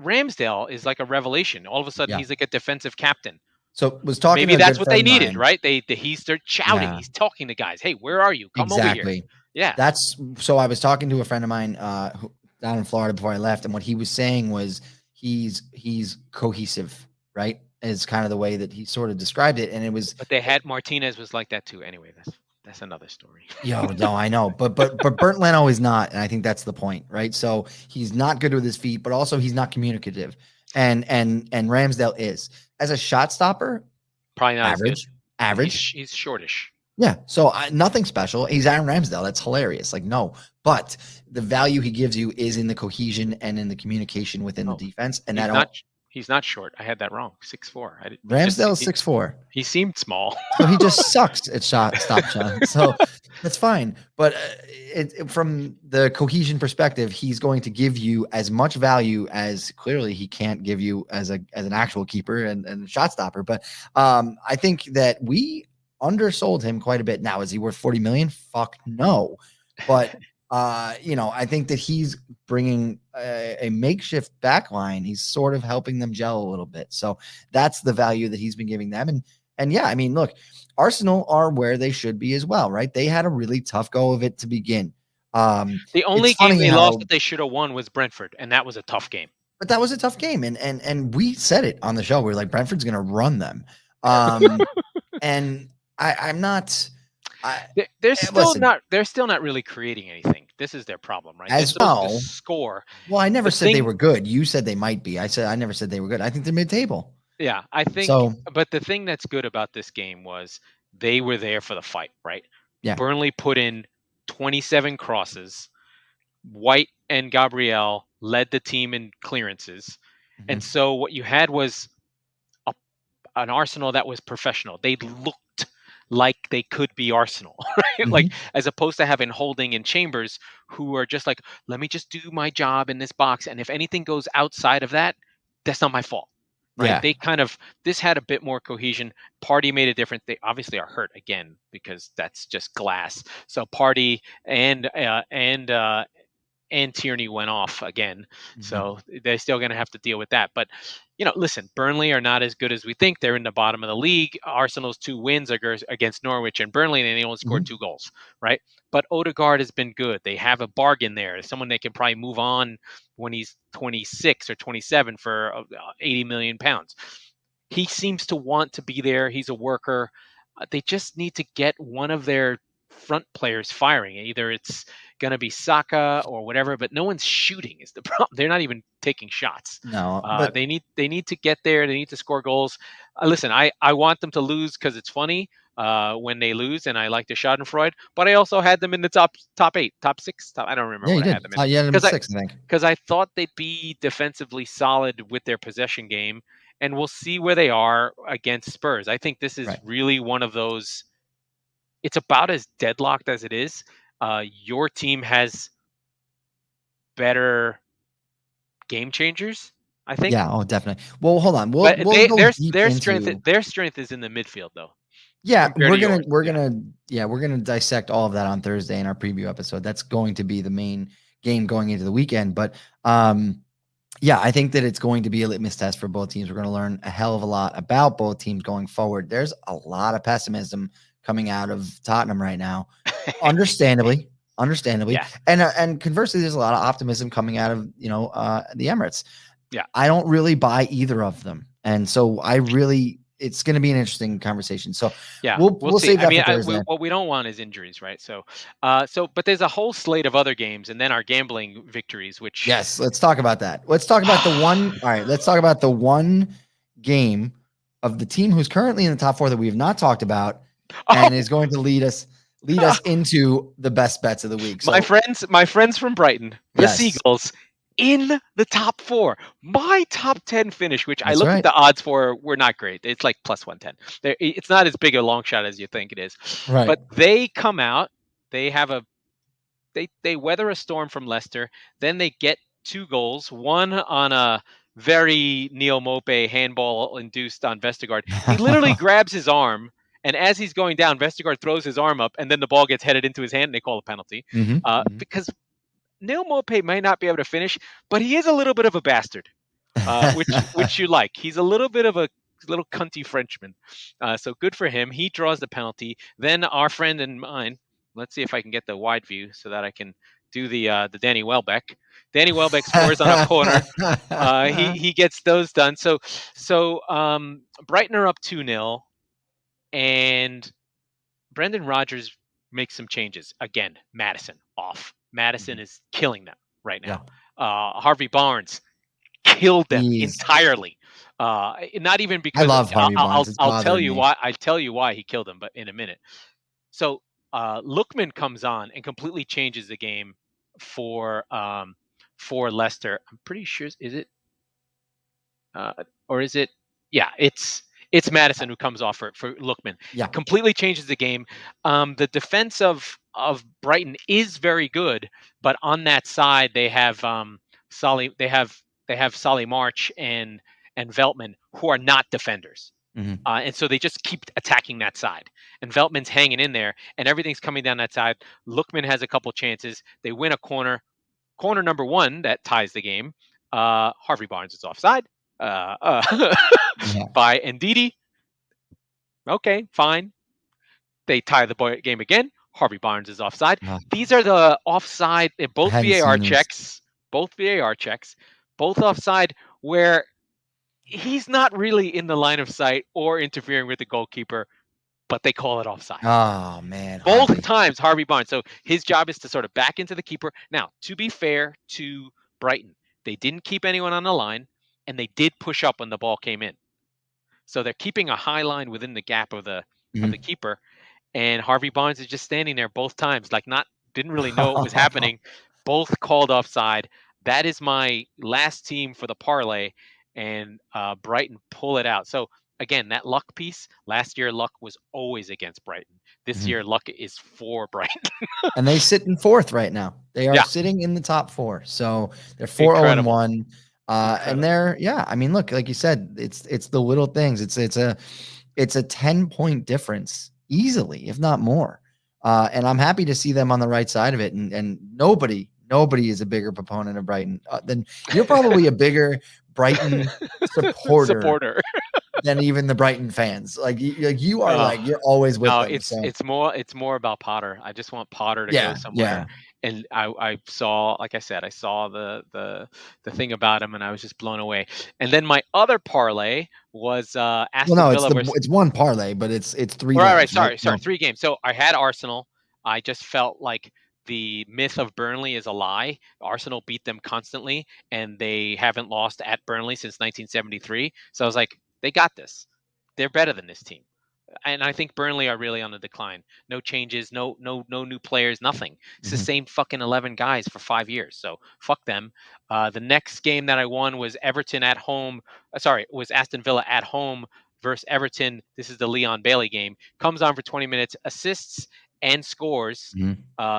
Ramsdale is like a revelation. All of a sudden, he's like a defensive captain. So was talking. Maybe that's what they needed, right? He started shouting. Yeah. He's talking to guys. Hey, where are you? Come over here. Yeah. So I was talking to a friend of mine down in Florida before I left, and what he was saying was he's cohesive, right? Is kind of the way that he sort of described it, and it was. But they had Martinez was like that too. Anyway, that's another story. No, I know, but Bernd Leno is not, and I think that's the point, right? So he's not good with his feet, but also he's not communicative, and Ramsdale is as a shot stopper, probably not average. He's shortish. Yeah. So nothing special. He's Aaron Ramsdale. That's hilarious. Like, no, but the value he gives you is in the cohesion and in the communication within the Oh, defense. And I he's don't, not. He's not short. I had that wrong. 6'4". He just Ramsdale is 6'4". he seemed small. So he just sucks at stop shot. So that's fine. But from the cohesion perspective, he's going to give you as much value as clearly he can't give you as an actual keeper and shot stopper. But I think that we undersold him quite a bit. Now, is he worth 40 million? Fuck no. But I think that he's bringing a makeshift back line. He's sort of helping them gel a little bit. So that's the value that he's been giving them. And yeah, I mean, look, Arsenal are where they should be as well, right? They had a really tough go of it to begin. The It's only game funny they how, lost that they should have won was Brentford, and that was a tough game. but that was a tough game, and we said it on the show. We are like, Brentford's going to run them, and I'm not. They're still Listen, not. They're still not really creating anything. This is their problem, right? They're as supposed to well. score. Well, I never The said they thing, were good. You said they might be. I never said they were good. I think they're mid-table. yeah, I think. So But the thing that's good about this game was they were there for the fight, right? yeah, Burnley put in 27 crosses. White and Gabriel led the team in clearances, and mhm. so what you had was an Arsenal that was professional. They looked like they could be Arsenal, right? Like Mhm. as opposed to having Holding and Chambers who are just like, let me just do my job in this box, and if anything goes outside of that, that's not my fault. Right? Yeah, They kind of this had a bit more cohesion. Party made a difference. They obviously are hurt again because that's just glass. So Party and Tierney went off again. mhm. So they're still going to have to deal with that. But, listen, Burnley are not as good as we think. They're in the bottom of the league. Arsenal's 2 wins are against Norwich and Burnley, and they only scored Mhm. 2 goals, right? But Odegaard has been good. They have a bargain there. Someone they can probably move on when he's 26 or 27 for 80 million pounds. He seems to want to be there. He's a worker. They just need to get one of their front players firing. Either it's going to be Saka or whatever, but no one's shooting is the problem. They're not even taking shots. No, but They need to get there. They need to score goals. Listen, I want them to lose because it's funny when they lose, and I like the Schadenfreude. But I also had them in the top 8, top 6. I don't remember yeah, you what I did. had them in You had them at because I 6, I think. because I thought they'd be defensively solid with their possession game, and we'll see where they are against Spurs. I think this is Right. really one of those. It's about as deadlocked as it is. Your team has better game changers, I think. Yeah, oh, definitely. Well, hold on. We'll But we'll go their deep their strength into. their strength is in the midfield though, Yeah, compared to yours. we're gonna dissect all of that on Thursday in our preview episode. That's going to be the main game going into the weekend. But yeah, I think that it's going to be a litmus test for both teams. We're going to learn a hell of a lot about both teams going forward. There's a lot of pessimism coming out of Tottenham right now, understandably, Yeah, and conversely, there's a lot of optimism coming out of the Emirates. yeah, I don't really buy either of them, and so it's going to be an interesting conversation. So yeah. We'll we'll see. save I that mean, for Thursday. what we don't want is injuries, right? So, but there's a whole slate of other games, and then our gambling victories, which Yes, let's talk about that. Let's talk about the one. All right, let's talk about the one game of the team who's currently in the top 4 that we have not talked about, oh, and is going to lead us into the best bets of the week. my So friends from Brighton, the yes, Seagulls, in the top 4. My top 10 finish, which I that's looked at right. the odds for, were not great. It's like plus 110. It's not as big a long shot as you think it is, Right. but they come out. They have a they weather a storm from Leicester. Then they get 2 goals, one on a very Neil Mope handball induced on Vestergaard. He literally grabs his arm, and as he's going down, Vestergaard throws his arm up, and then the ball gets headed into his hand, and they call a penalty. Mhm. Because Neil Mope may not be able to finish, but he is a little bit of a bastard, which you like. He's a little bit of a little cunty Frenchman. So good for him. He draws the penalty. Then our friend and mine. Let's see if I can get the wide view so that I can do the Danny Welbeck. Danny Welbeck scores on a corner. He gets those done. So Brighton are up 2-0, and Brendan Rodgers makes some changes. Again, Madison off. Madison is killing them right Yeah, now. Harvey Barnes killed them he's. entirely. Not even I because love Harvey Barnes. It's I'll tell bothering you me. why. I tell you why he killed them, but in a minute. So Lookman comes on and completely changes the game for Leicester. I'm pretty sure is it uh, or is it? Yeah, it's Madison who comes off for Lookman. Yeah. Completely changes the game. The defense of Brighton is very good, but on that side they have Solly. They have Solly March and Veltman who are not defenders. Hmm. And so they just keep attacking that side. And Veltman's hanging in there, and everything's coming down that side. Lookman has a couple chances. They win a corner. Corner number one that ties the game. Harvey Barnes is offside Yeah. by Ndidi. Okay, fine. They tie the game again. Harvey Barnes is offside. Uh, These are the offside. I Both hadn't VAR seen these. checks. Both VAR checks. Both offside where he's not really in the line of sight or interfering with the goalkeeper, but they call it offside. Oh man, Both Harvey. times, Harvey Barnes. So his job is to sort of back into the keeper. Now, to be fair to Brighton, they didn't keep anyone on the line, and they did push up when the ball came in. So they're keeping a high line within the gap of the Mhm. keeper, and Harvey Barnes is just standing there both times, like not didn't really know what was happening. Both called offside. That is my last team for the parlay, and Brighton pull it out. So again, that luck piece. Last year, luck was always against Brighton. This Mhm. year, luck is for Brighton. And they sit in fourth right now. They are Yeah, sitting in the top four. So they're 4-0-1. incredible, And incredible. they're, yeah, I mean, look, like you said, it's the little things. It's a 10-point difference easily, if not more. And I'm happy to see them on the right side of it. And nobody is a bigger proponent of Brighton than you're probably a bigger Brighton supporter Supporter. than even the Brighton fans. Like you are Oh, like you're always with no, them. it's So it's more about Potter. I just want Potter to go yeah, somewhere. yeah. And I saw, like I said, I saw the thing about him, and I was just blown away. And then my other parlay was Well, Aston no, Villa versus. it's one parlay, but it's three All right, right, games, right? sorry, So 3 games. So I had Arsenal. I just felt like the myth of Burnley is a lie. Arsenal beat them constantly, and they haven't lost at Burnley since 1973. So I was like, they got this. They're better than this team, and I think Burnley are really on the decline. No changes, no new players, nothing. It's the mhm, same fucking 11 guys for 5 years. So fuck them. The next game that I won was Everton at home. Was Aston Villa at home versus Everton. This is the Leon Bailey game. Comes on for 20 minutes, assists and scores. mhm,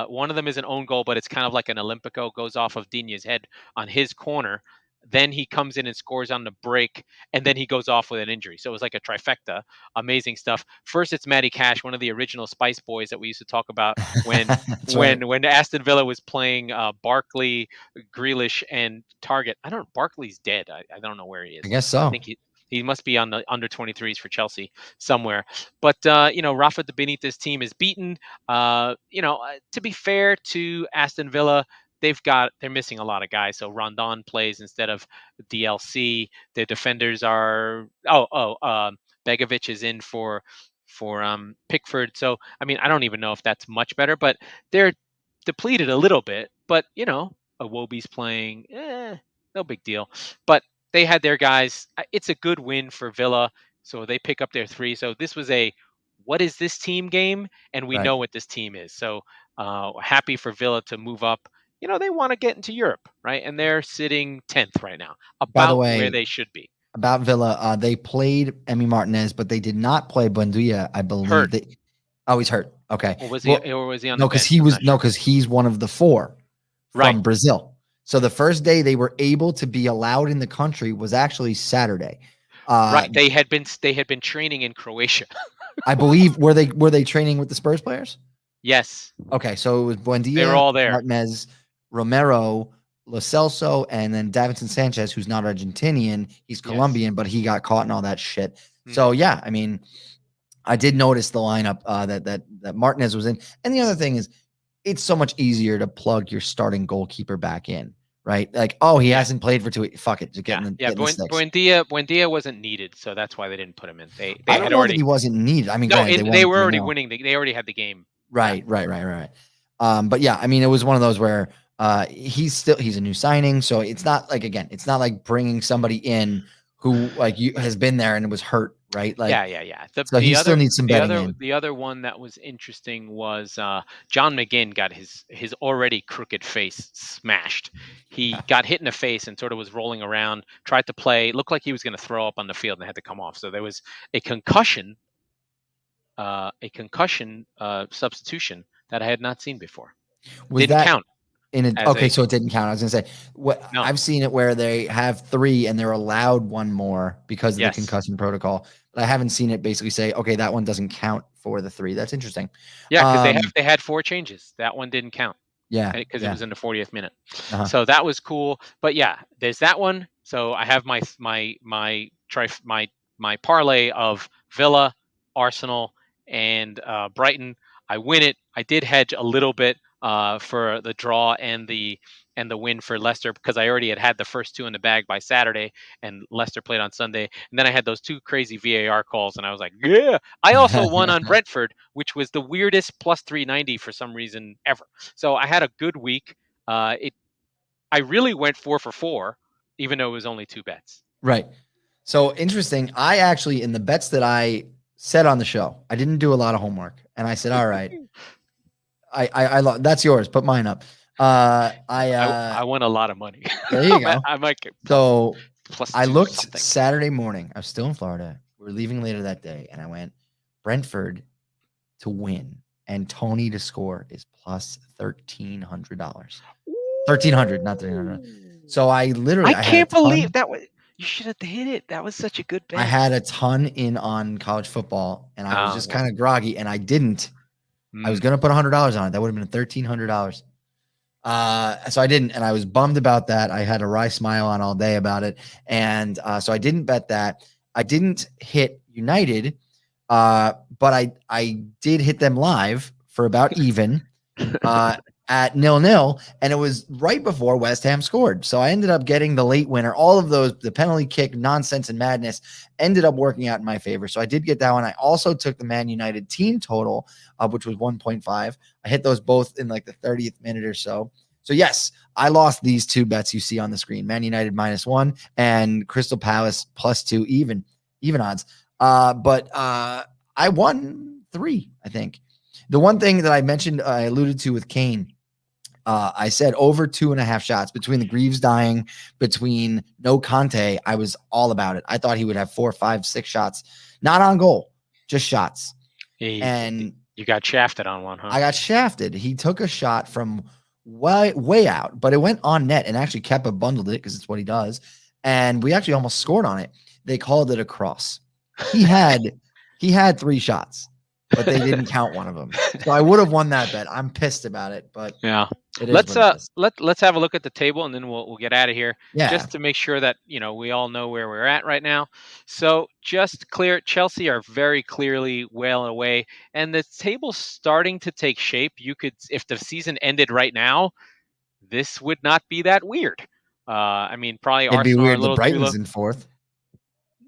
One of them is an own goal, but it's kind of like an Olympico, goes off of Digne's head on his corner. Then he comes in and scores on the break, and then he goes off with an injury. So it was like a trifecta. Amazing stuff. First, it's Matty Cash, one of the original Spice Boys that we used to talk about when that's right. Aston Villa was playing Barkley, Grealish, and Target. I don't. Barkley's dead. I don't know where he I is. guess I so. think he must be on the under 23s for Chelsea somewhere. But Rafa de Benitez team is beaten. To be fair to Aston Villa, they're missing a lot of guys. So Rondon plays instead of DLC. Their defenders are Begovic is in for Pickford. So I mean, I don't even know if that's much better, but they're depleted a little bit. But Iwobi's playing, no big deal. But they had their guys. It's a good win for Villa, so they pick up their 3. So this was a what is this team game, and we Right. know what this team is. So happy for Villa to move up. They want to get into Europe, right? And they're sitting 10th right now, By the about where way, they should be. about Villa, they played Emi Martinez, but they did not play Buendia, I believe. Hurt, He's hurt. Okay. or was he on the No, because bench? I'm not sure. he's one of the 4 Right, from Brazil. So the first day they were able to be allowed in the country was actually Saturday. right. They had been training in Croatia. I believe were they training with the Spurs players? Yes, Okay, so it was they were Buendia, all there. Martinez, Romero, Lo Celso, and then Davinson Sanchez, who's not Argentinian. He's Yes. Colombian, but he got caught in all that shit. So Hmm. yeah, I mean, I did notice the lineup that Martinez was in. And the other thing is, it's so much easier to plug your starting goalkeeper back in, right? Like, oh, he Yeah. hasn't played for 2 fuck it, just Yeah, get yeah. in the sticks. Buendia wasn't needed, so that's why they didn't put him in. They I don't had know that he already wasn't needed. I mean, no, granted, they they won were already 3-0. winning. They already had the game. Yeah, Right. But yeah, I mean, it was one of those where he's a new signing, so it's not like, again, it's not like bringing somebody in who like you has been there and was hurt right? Like, Yeah. The so he the still other needs some the betting other in. the other one that was interesting was John McGinn got his already crooked face smashed. He got hit in the face and sort of was rolling around, tried to play, looked like he was going to throw up on the field and had to come off. So there was a concussion, substitution that I had not seen before. Was Didn't that count in a as okay? a So it didn't count. I was gonna say what no. I've seen it where they have 3 and they're allowed one more because of the Yes. concussion protocol. But I haven't seen it basically say, okay, that one doesn't count for the 3. That's interesting. Yeah, because Um, they had 4 changes. That one didn't count yeah, because it yeah. was in the 40th minute. Uh-huh. So that was cool. But yeah, there's that one. So I have my parlay of Villa, Arsenal, and Brighton. I win it. I did hedge a little bit for the draw and the win for Leicester because I already had the first 2 in the bag by Saturday, and Leicester played on Sunday. And then I had those 2 crazy VAR calls, and I was like, yeah. I also won on Brentford, which was the weirdest plus 390 for some reason ever. So I had a good week. It I really went 4 for 4, even though it was only 2 bets. Right. So interesting. I actually, in the bets that I said on the show, I didn't do a lot of homework, and I said, all right, that's yours. Put mine up. I won a lot of money. There you go. I might get So plus I 2 looked something. Saturday morning. I was still in Florida. We were leaving later that day, and I went Brentford to win and Tony to score is plus $1,300. 1,300, not 300. So I literally I I had a can't believe ton. that was. You should have hit it. That was such a good I bet. had a ton in on college football, and I was just Well, kind of groggy, and I didn't. I was gonna put $100 on it. That would have been $1,300. So I didn't, and I was bummed about that. I had a wry smile on all day about it, and so I didn't bet that. I didn't hit United, but I did hit them live for about even at 0-0, and it was right before West Ham scored. So I ended up getting the late winner. All of those, the penalty kick nonsense and madness, ended up working out in my favor. So I did get that one. I also took the Man United team total, which was 1.5. I hit those both in like the 30th minute or so. So yes, I lost these 2 bets you see on the screen: Man United -1 and Crystal Palace +2, even odds. But I won 3, I think. The one thing that I mentioned, I alluded to with Kane, I said over 2.5 shots between the Greaves dying, between no Kante. I was all about it. I thought he would have 4, 5, 6 shots, not on goal, just shots. And you got shafted on one, huh? I got shafted. He took a shot from way out, but it went on net, and actually Kepa bundled it because it's what he does. And we actually almost scored on it. They called it a cross. He had 3 shots, but they didn't count one of them. So I would have won that bet. I'm pissed about it, but Yeah. it is what it is. Let's have a look at the table and then we'll get out of here. Yeah. Just to make sure that we all know where we're at right now. So just clear, Chelsea are very clearly well away, and the table's starting to take shape. You could, if the season ended right now, this would not be that weird. I mean, probably It'd be Arsenal are a weird. The little too low. Brighton's in 4th.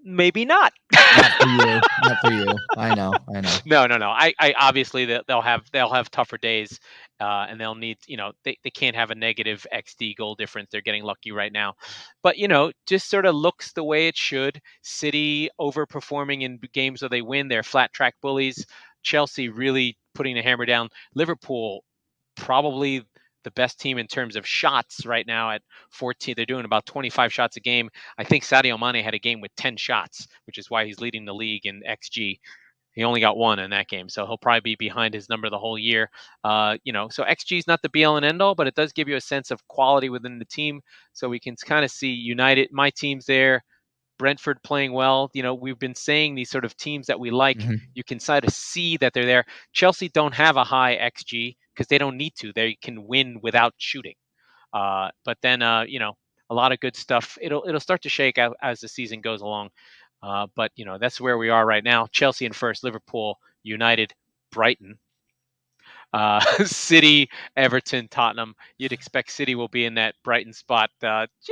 Maybe not. Not for you. Not for you. I know. No. I obviously they'll have tougher days, and they'll need they can't have a negative XD goal difference. They're getting lucky right now, but just sort of looks the way it should. City overperforming in games where they win. They're flat track bullies. Chelsea really putting the hammer down. Liverpool probably the best team in terms of shots right now at 14. They're doing about 25 shots a game. I think Sadio Mane had a game with 10 shots, which is why he's leading the league in XG. He only got 1 in that game, so he'll probably be behind his number the whole year. So XG is not the be-all and end-all, but it does give you a sense of quality within the team. So we can kind of see United, my team's there, Brentford playing well. We've been saying these sort of teams that we like. Mm-hmm. You can sort of see that they're there. Chelsea don't have a high XG because they don't need to. They can win without shooting. But then, a lot of good stuff. It'll start to shake out as the season goes along. But that's where we are right now. Chelsea in first, Liverpool, United, Brighton, City, Everton, Tottenham. You'd expect City will be in that Brighton spot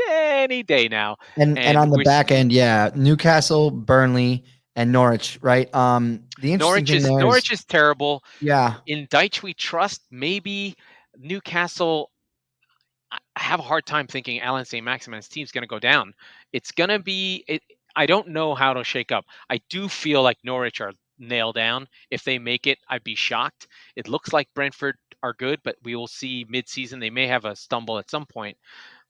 any day now. And on the back end, yeah, Newcastle, Burnley, and Norwich, right? The interesting thing there Norwich is terrible. Yeah. In Deitch we trust. Maybe Newcastle. I have a hard time thinking Alan St. Maximin's team's going to go down. It's going to be. I don't know how it'll shake up. I do feel like Norwich are nailed down. If they make it, I'd be shocked. It looks like Brentford are good, but we will see mid-season. They may have a stumble at some point.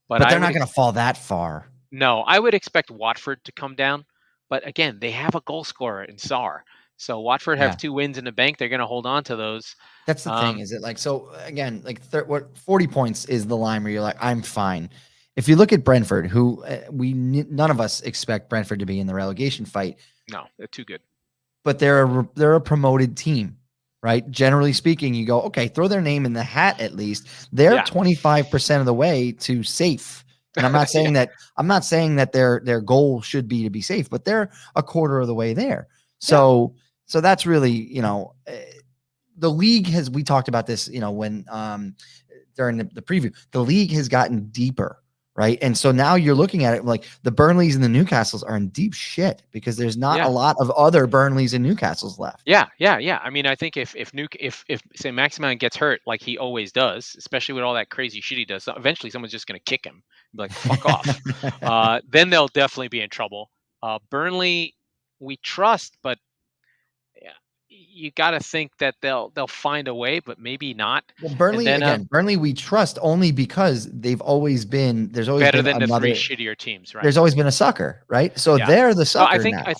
But But I they're would not going to fall that far. no, I would expect Watford to come down. But again, they have a goal scorer in Sarr. So Watford have Yeah. 2 wins in the bank. They're going to hold on to those. That's the thing, is it like, so again, like what 40 points is the line where you're like, I'm fine. If you look at Brentford, who none of us expect Brentford to be in the relegation fight, No, they're too good. but they're a promoted team, right? Generally speaking, you go, okay, throw their name in the hat at least. They're Yeah. 25% of the way to safe. And I'm not saying that their goal should be to be safe, but they're a quarter of the way there. So that's really, the league has, we talked about this, when during the preview, the league has gotten deeper, right? And so now you're looking at it like the Burnleys and the Newcastles are in deep shit because there's not a lot of other Burnleys and Newcastles left. Yeah. I mean, I think if say Maximin gets hurt like he always does, especially with all that crazy shit he does, so eventually someone's just going to kick him, be like fuck off. Then they'll definitely be in trouble. Burnley, we trust, but you got to think that they'll find a way, but maybe not. Well, Burnley, then, again, Burnley we trust only because they've always been, there's always better been than the 3 another, shittier teams, right? there's always been a sucker, right? So they're the sucker now. I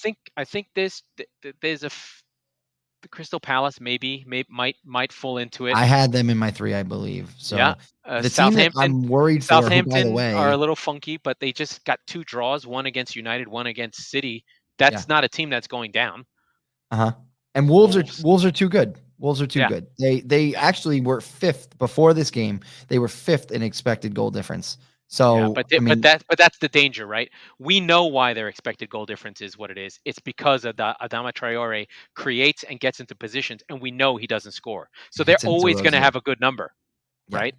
think there's the Crystal Palace might fall into it. I had them in my 3, I believe. So Yeah, the team that I'm worried for, who, by the Southampton way, are a little funky, but they just got 2 draws, one against United, one against City. That's not a team that's going down. And Wolves are too good. Wolves are too good. They Yeah. actually were 5th before this game. They were 5th in expected goal difference. So, but I mean, that's the danger, right? We know why their expected goal difference is what it is. It's because of Adama Traore creates and gets into positions, and we know he doesn't score. So they're it's into always going to Rozier. have a good number, Yeah. right?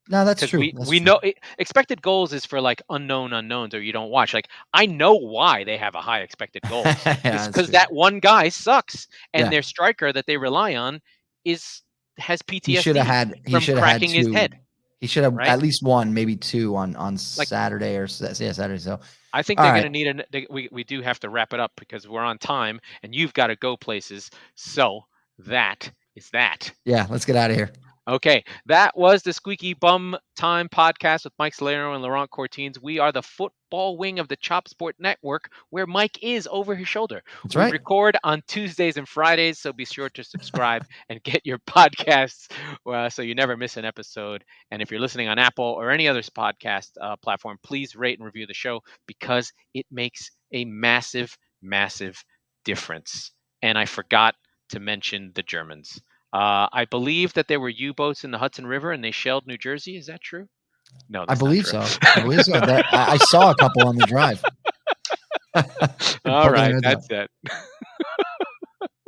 No, that's true. We know expected goals is for like unknown unknowns, or you don't watch. Like I know why they have a high expected goals. It's because that one guy sucks, and their striker that they rely on has PTSD. He should have had cracking his head. He should have at least 1, maybe 2 on Saturday or Saturday. So I think they're going to need we do have to wrap it up because we're on time and you've got to go places. So that is that. Yeah, let's get out of here. Okay, that was the Squeaky Bum Time podcast with Mike Salerno and Laurent Courtines. We are the football wing of the Chop Sport Network, where Mike is over his shoulder. That's we right. record on Tuesdays and Fridays, so be sure to subscribe and get your podcasts so you never miss an episode. And if you're listening on Apple or any other podcast platform, please rate and review the show because it makes a massive, massive difference. And I forgot to mention the Germans. I believe that there were U-boats in the Hudson River and they shelled New Jersey. Is that true? No, I believe so. I believe so. I saw a couple on the drive. All right, that's it.